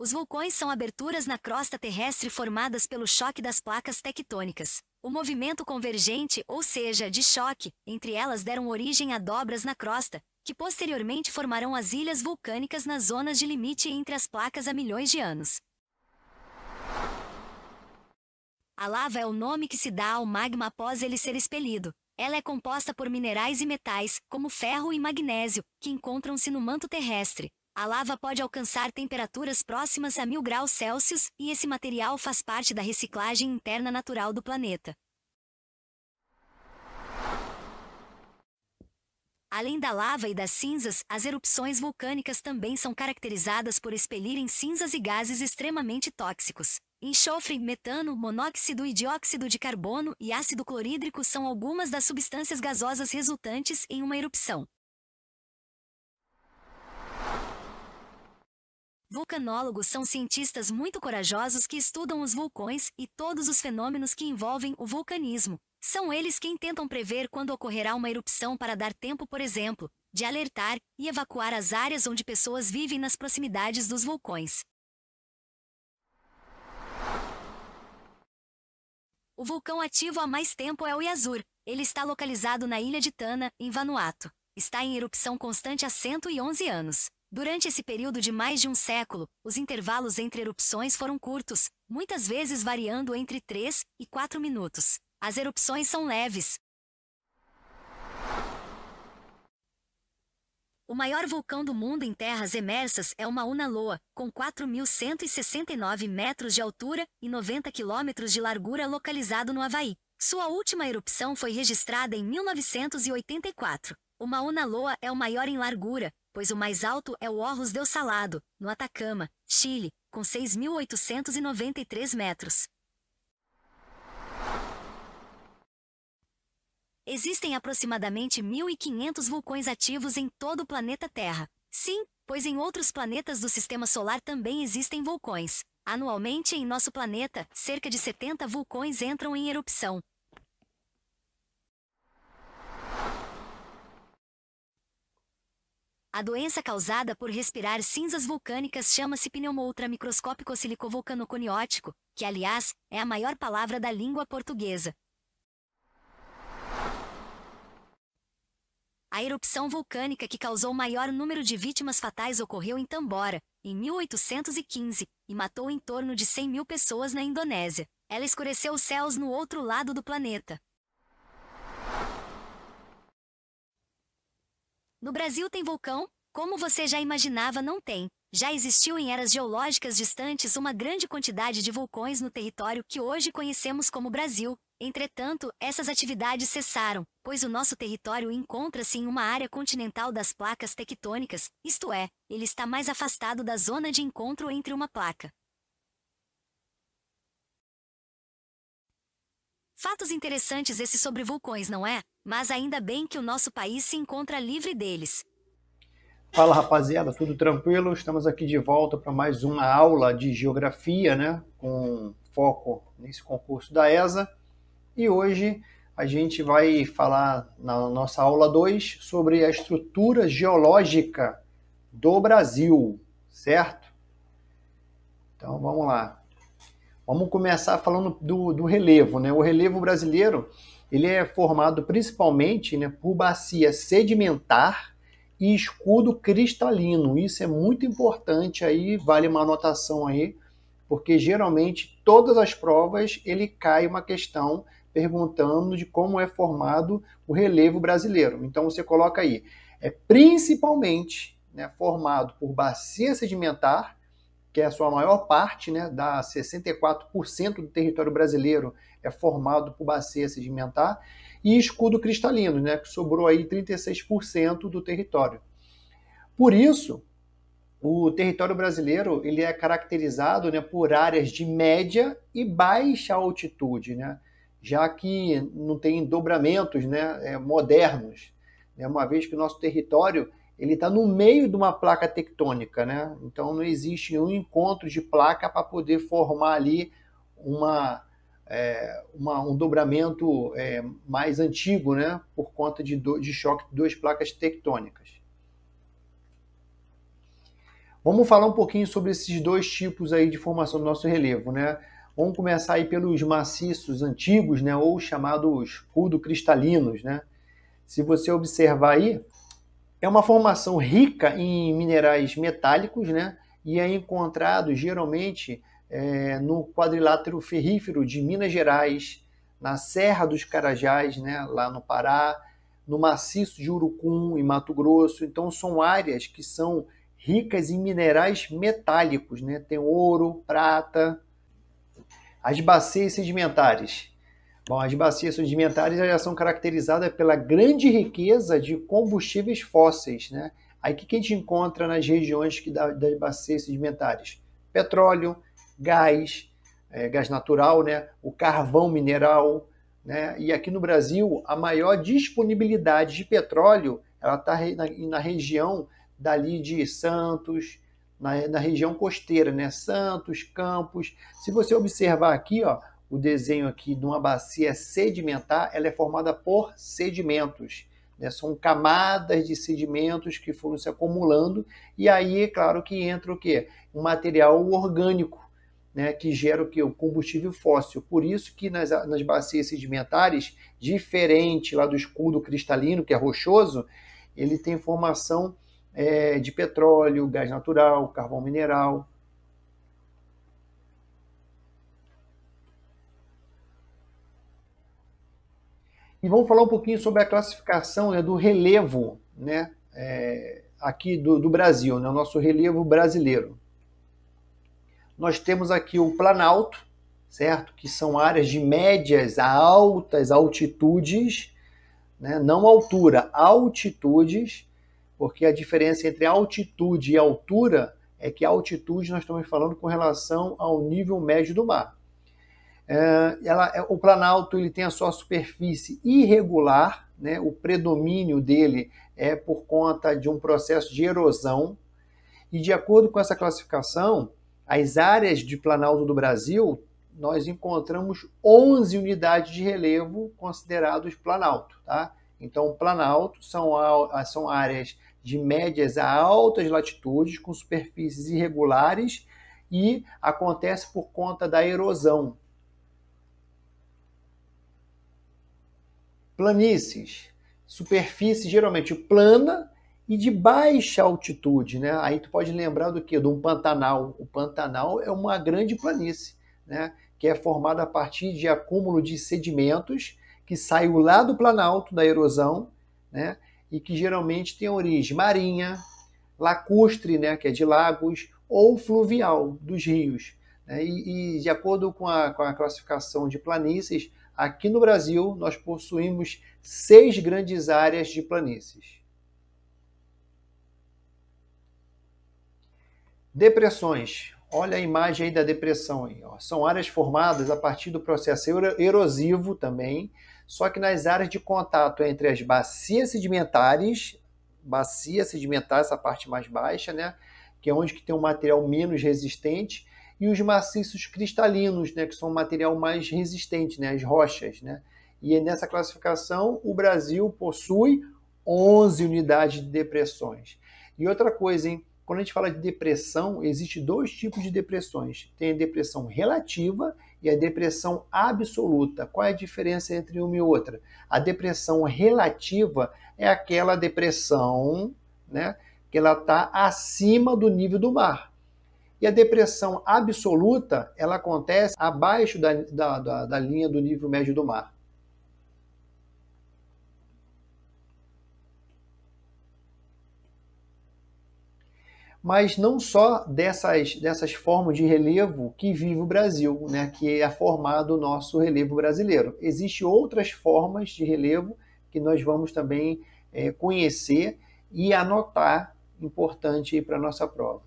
Os vulcões são aberturas na crosta terrestre formadas pelo choque das placas tectônicas. O movimento convergente, ou seja, de choque, entre elas deram origem a dobras na crosta, que posteriormente formarão as ilhas vulcânicas nas zonas de limite entre as placas há milhões de anos. A lava é o nome que se dá ao magma após ele ser expelido. Ela é composta por minerais e metais, como ferro e magnésio, que encontram-se no manto terrestre. A lava pode alcançar temperaturas próximas a 1000 graus Celsius, e esse material faz parte da reciclagem interna natural do planeta. Além da lava e das cinzas, as erupções vulcânicas também são caracterizadas por expelirem cinzas e gases extremamente tóxicos. Enxofre, metano, monóxido e dióxido de carbono e ácido clorídrico são algumas das substâncias gasosas resultantes em uma erupção. Vulcanólogos são cientistas muito corajosos que estudam os vulcões e todos os fenômenos que envolvem o vulcanismo. São eles quem tentam prever quando ocorrerá uma erupção para dar tempo, por exemplo, de alertar e evacuar as áreas onde pessoas vivem nas proximidades dos vulcões. O vulcão ativo há mais tempo é o Yazur. Ele está localizado na ilha de Tana, em Vanuatu. Está em erupção constante há 111 anos. Durante esse período de mais de um século, os intervalos entre erupções foram curtos, muitas vezes variando entre 3 e 4 minutos. As erupções são leves. O maior vulcão do mundo em terras emersas é o Mauna Loa, com 4.169 metros de altura e 90 quilômetros de largura, localizado no Havaí. Sua última erupção foi registrada em 1984. O Mauna Loa é o maior em largura, pois o mais alto é o Ojos del Salado, no Atacama, Chile, com 6.893 metros. Existem aproximadamente 1.500 vulcões ativos em todo o planeta Terra. Sim, pois em outros planetas do Sistema Solar também existem vulcões. Anualmente em nosso planeta, cerca de 70 vulcões entram em erupção. A doença causada por respirar cinzas vulcânicas chama-se pneumo-ultramicroscópico-silicovulcanoconiótico, que, aliás, é a maior palavra da língua portuguesa. A erupção vulcânica que causou o maior número de vítimas fatais ocorreu em Tambora, em 1815, e matou em torno de 100.000 pessoas na Indonésia. Ela escureceu os céus no outro lado do planeta. No Brasil tem vulcão? Como você já imaginava, não tem. Já existiu em eras geológicas distantes uma grande quantidade de vulcões no território que hoje conhecemos como Brasil. Entretanto, essas atividades cessaram, pois o nosso território encontra-se em uma área continental das placas tectônicas, isto é, ele está mais afastado da zona de encontro entre uma placa. Fatos interessantes esses sobre vulcões, não é? Mas ainda bem que o nosso país se encontra livre deles. Fala, rapaziada, tudo tranquilo? Estamos aqui de volta para mais uma aula de geografia, né? Com foco nesse concurso da ESA. E hoje a gente vai falar na nossa aula 2 sobre a estrutura geológica do Brasil, certo? Então vamos lá. Vamos começar falando do relevo, né? O relevo brasileiro ele é formado principalmente, né, por bacia sedimentar e escudo cristalino. Isso é muito importante, aí vale uma anotação aí, porque geralmente todas as provas ele cai uma questão perguntando de como é formado o relevo brasileiro. Então você coloca aí, é principalmente, né, formado por bacia sedimentar, que é a sua maior parte, né, dá 64% do território brasileiro é formado por bacia sedimentar, e escudo cristalino, né, que sobrou aí 36% do território. Por isso, o território brasileiro ele é caracterizado, né, por áreas de média e baixa altitude, né, já que não tem dobramentos, né, modernos, né, uma vez que o nosso território ele está no meio de uma placa tectônica, né, então não existe um encontro de placa para poder formar ali um dobramento mais antigo, né, por conta de choque de duas placas tectônicas. Vamos falar um pouquinho sobre esses dois tipos aí de formação do nosso relevo, né? Vamos começar aí pelos maciços antigos, né, ou chamados rudo-cristalinos, né? Se você observar aí, é uma formação rica em minerais metálicos, né? E é encontrado geralmente no quadrilátero ferrífero de Minas Gerais, na Serra dos Carajás, né? Lá no Pará, no maciço de Urucum, em Mato Grosso. Então são áreas que são ricas em minerais metálicos, né? Tem ouro, prata. As bacias sedimentares. Bom, as bacias sedimentares já são caracterizadas pela grande riqueza de combustíveis fósseis, né? Aí o que a gente encontra nas regiões das bacias sedimentares? Petróleo, gás, gás natural, né? O carvão mineral, né? E aqui no Brasil, a maior disponibilidade de petróleo ela está na região dali de Santos, na região costeira, né? Santos, Campos. Se você observar aqui, ó, o desenho aqui de uma bacia sedimentar, ela é formada por sedimentos, né? São camadas de sedimentos que foram se acumulando e aí é claro que entra o quê? Um material orgânico, né? Que gera o quê? O combustível fóssil. Por isso que nas bacias sedimentares, diferente lá do escudo cristalino, que é rochoso, ele tem formação de petróleo, gás natural, carvão mineral. E vamos falar um pouquinho sobre a classificação, né, do relevo, né, aqui do Brasil, né, o nosso relevo brasileiro. Nós temos aqui o Planalto, certo? Que são áreas de médias a altas altitudes, né, não altura, altitudes, porque a diferença entre altitude e altura é que a altitude nós estamos falando com relação ao nível médio do mar. O Planalto ele tem a sua superfície irregular, né? O predomínio dele é por conta de um processo de erosão, e de acordo com essa classificação, as áreas de Planalto do Brasil, nós encontramos 11 unidades de relevo considerados Planalto, tá? Então, Planalto são áreas de médias a altas latitudes, com superfícies irregulares, e acontece por conta da erosão. Planícies, superfície geralmente plana e de baixa altitude, né? Aí tu pode lembrar do quê? De um Pantanal. O Pantanal é uma grande planície, né? Que é formada a partir de acúmulo de sedimentos que saiu lá do planalto, da erosão, né? E que geralmente tem origem marinha, lacustre, né? Que é de lagos, ou fluvial, dos rios. Né? E de acordo com a classificação de planícies, aqui no Brasil, nós possuímos 6 grandes áreas de planícies. Depressões. Olha a imagem aí da depressão. Aí, ó. São áreas formadas a partir do processo erosivo também, só que nas áreas de contato entre as bacias sedimentares, essa parte mais baixa, né, que é onde que tem um material menos resistente, e os maciços cristalinos, né, que são um material mais resistente, né, as rochas. Né? E nessa classificação, o Brasil possui 11 unidades de depressões. E outra coisa, hein? Quando a gente fala de depressão, existe 2 tipos de depressões. Tem a depressão relativa e a depressão absoluta. Qual é a diferença entre uma e outra? A depressão relativa é aquela depressão, né, que ela está acima do nível do mar. E a depressão absoluta, ela acontece abaixo da linha do nível médio do mar. Mas não só dessas formas de relevo que vive o Brasil, né, que é formado o nosso relevo brasileiro. Existem outras formas de relevo que nós vamos também conhecer e anotar, importante para a nossa prova.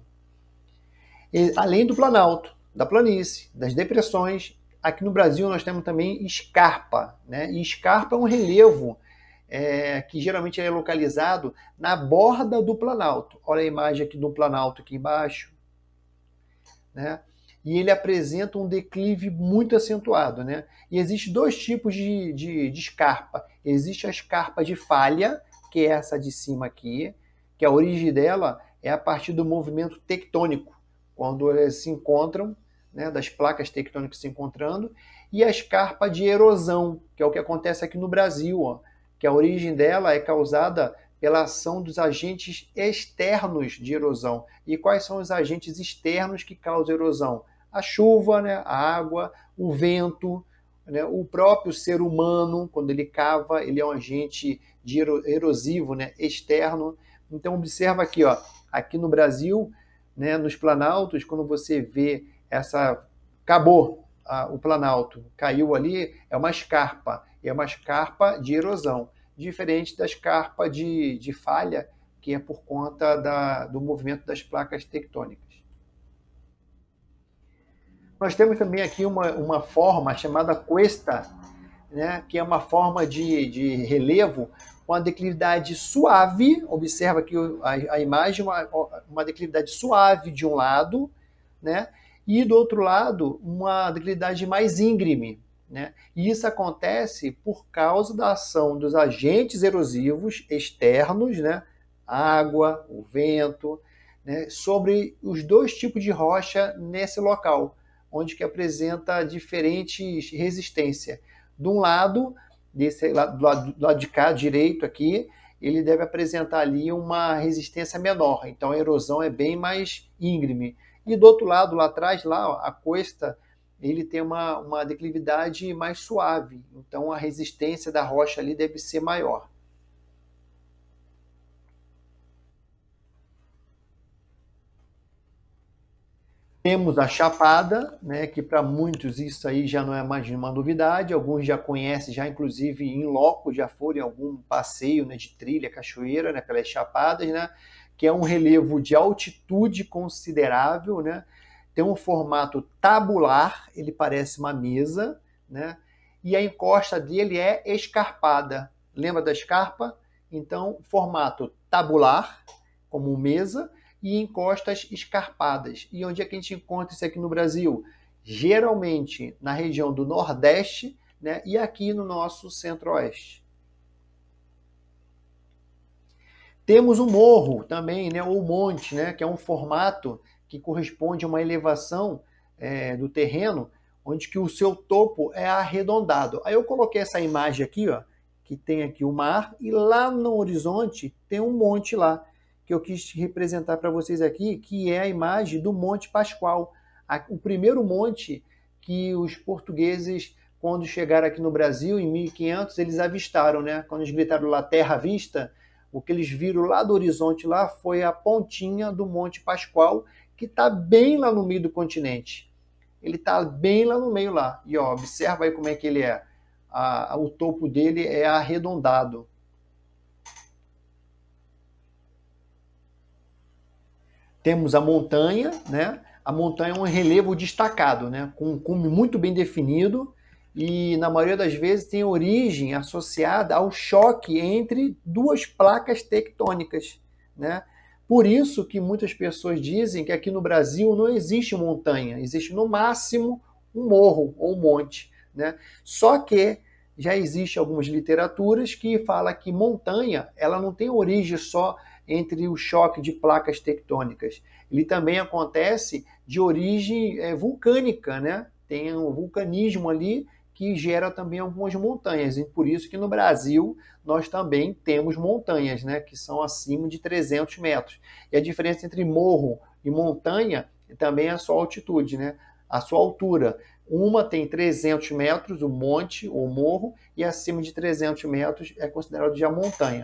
Além do planalto, da planície, das depressões, aqui no Brasil nós temos também escarpa. Né? E escarpa é um relevo que geralmente é localizado na borda do planalto. Olha a imagem aqui do planalto aqui embaixo. Né? E ele apresenta um declive muito acentuado. Né? E existem 2 tipos de escarpa. Existe a escarpa de falha, que é essa de cima aqui, que a origem dela é a partir do movimento tectônico, quando elas se encontram, né, das placas tectônicas se encontrando, e a escarpa de erosão, que é o que acontece aqui no Brasil, ó, que a origem dela é causada pela ação dos agentes externos de erosão. E quais são os agentes externos que causam erosão? A chuva, né, a água, o vento, né, o próprio ser humano, quando ele cava, ele é um agente erosivo, né, externo. Então observa aqui, ó, aqui no Brasil, né, nos planaltos, quando você vê acabou o planalto, caiu ali, é uma escarpa de erosão, diferente da escarpa de falha, que é por conta do movimento das placas tectônicas. Nós temos também aqui uma forma chamada cuesta, né, que é uma forma de relevo com a declividade suave. Observa aqui a imagem, uma declividade suave de um lado, né, e do outro lado uma declividade mais íngreme, né? E isso acontece por causa da ação dos agentes erosivos externos, né, água, o vento, né, sobre os dois tipos de rocha nesse local, onde que apresenta diferentes resistências. De um lado, do lado de cá, direito aqui, ele deve apresentar ali uma resistência menor, então a erosão é bem mais íngreme. E do outro lado, lá atrás, lá, a costa, ele tem uma declividade mais suave, então a resistência da rocha ali deve ser maior. Temos a chapada, né, que para muitos isso aí já não é mais uma novidade, alguns já conhecem, já inclusive em loco, já foram em algum passeio, né, de trilha, cachoeira, né, pelas chapadas, né, que é um relevo de altitude considerável, né, tem um formato tabular, ele parece uma mesa, né, e a encosta dele é escarpada. Lembra da escarpa? Então, formato tabular, como mesa, e encostas escarpadas. E onde é que a gente encontra isso aqui no Brasil? Geralmente na região do Nordeste, né, e aqui no nosso Centro-Oeste. Temos o morro também, né, ou monte, né, que é um formato que corresponde a uma elevação do terreno, onde que o seu topo é arredondado. Aí eu coloquei essa imagem aqui, ó, que tem aqui o mar, e lá no horizonte tem um monte lá, que eu quis representar para vocês aqui, que é a imagem do Monte Pascoal, o primeiro monte que os portugueses, quando chegaram aqui no Brasil, em 1500, eles avistaram, né? Quando eles gritaram lá, terra à vista, o que eles viram lá do horizonte lá foi a pontinha do Monte Pascoal, que está bem lá no meio do continente. Ele está bem lá no meio lá. E ó, observa aí como é que ele é. O topo dele é arredondado. Temos a montanha, né? A montanha é um relevo destacado, né? Com um cume muito bem definido e, na maioria das vezes, tem origem associada ao choque entre duas placas tectônicas, né? Por isso que muitas pessoas dizem que aqui no Brasil não existe montanha, existe no máximo um morro ou um monte, né? Só que já existe algumas literaturas que falam que montanha ela não tem origem só entre o choque de placas tectônicas. Ele também acontece de origem vulcânica, né? Tem um vulcanismo ali que gera também algumas montanhas. E por isso que no Brasil nós também temos montanhas, né? Que são acima de 300 metros. E a diferença entre morro e montanha também é a sua altitude, né? A sua altura. Uma tem 300 metros, o monte ou morro, e acima de 300 metros é considerado já montanha.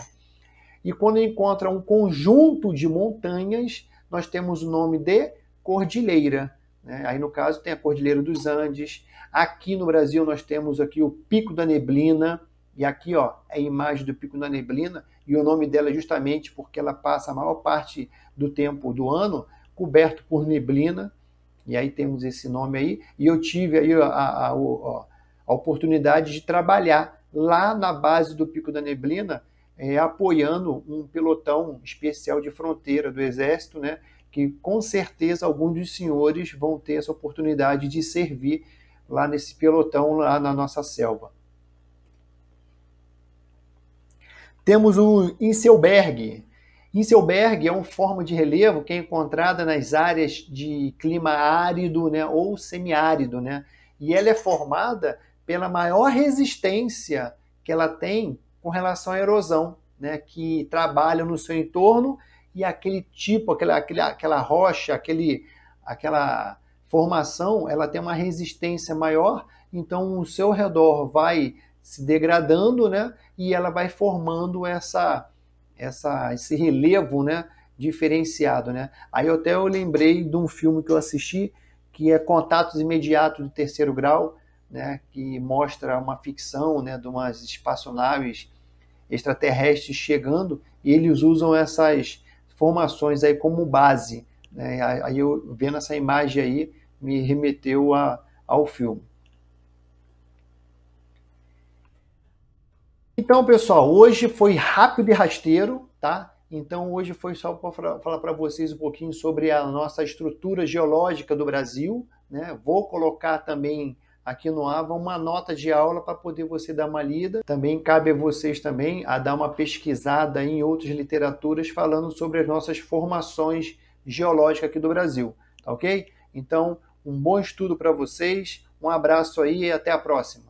E quando encontra um conjunto de montanhas, nós temos o nome de cordilheira, né? Aí no caso tem a Cordilheira dos Andes. Aqui no Brasil nós temos aqui o Pico da Neblina, e aqui ó, é a imagem do Pico da Neblina, e o nome dela é justamente porque ela passa a maior parte do tempo do ano coberto por neblina, e aí temos esse nome aí, e eu tive aí a oportunidade de trabalhar lá na base do Pico da Neblina, apoiando um pelotão especial de fronteira do Exército, né, que com certeza alguns dos senhores vão ter essa oportunidade de servir lá nesse pelotão, lá na nossa selva. Temos o Inselberg. Hinselberg é uma forma de relevo que é encontrada nas áreas de clima árido, né, ou semiárido, né, e ela é formada pela maior resistência que ela tem com relação à erosão, né, que trabalha no seu entorno, e aquele tipo, aquela rocha, aquela formação, ela tem uma resistência maior, então o seu redor vai se degradando, né, e ela vai formando esse relevo, né, diferenciado, né. Aí até eu lembrei de um filme que eu assisti, que é Contatos Imediatos de Terceiro Grau, né, que mostra uma ficção, né, de umas espaçonaves extraterrestres chegando, e eles usam essas formações aí como base, né. Aí eu vendo essa imagem aí me remeteu ao filme. Então, pessoal, hoje foi rápido e rasteiro, tá? Então, hoje foi só para falar para vocês um pouquinho sobre a nossa estrutura geológica do Brasil, né? Vou colocar também aqui no AVA uma nota de aula para poder você dar uma lida. Também cabe a vocês também a dar uma pesquisada em outras literaturas falando sobre as nossas formações geológicas aqui do Brasil, tá ok? Então, um bom estudo para vocês, um abraço aí e até a próxima.